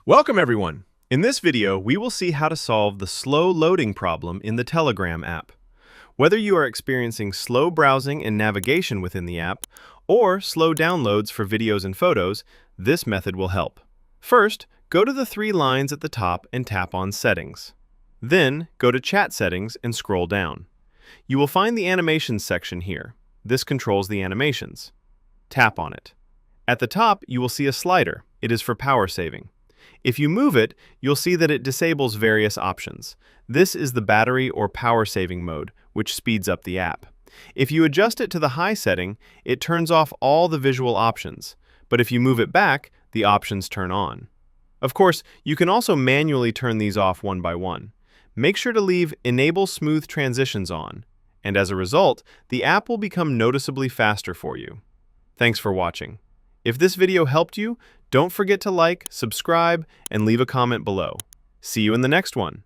Welcome everyone! In this video, we will see how to solve the slow loading problem in the Telegram app. Whether you are experiencing slow browsing and navigation within the app, or slow downloads for videos and photos, this method will help. First, go to the three lines at the top and tap on Settings. Then, go to Chat Settings and scroll down. You will find the Animations section here. This controls the animations. Tap on it. At the top, you will see a slider. It is for power saving. If you move it, you'll see that it disables various options. This is the battery or power saving mode, which speeds up the app. If you adjust it to the high setting, it turns off all the visual options, but if you move it back, the options turn on. Of course, you can also manually turn these off one by one. Make sure to leave Enable Smooth Transitions on, and as a result, the app will become noticeably faster for you. Thanks for watching. If this video helped you, don't forget to like, subscribe, and leave a comment below. See you in the next one.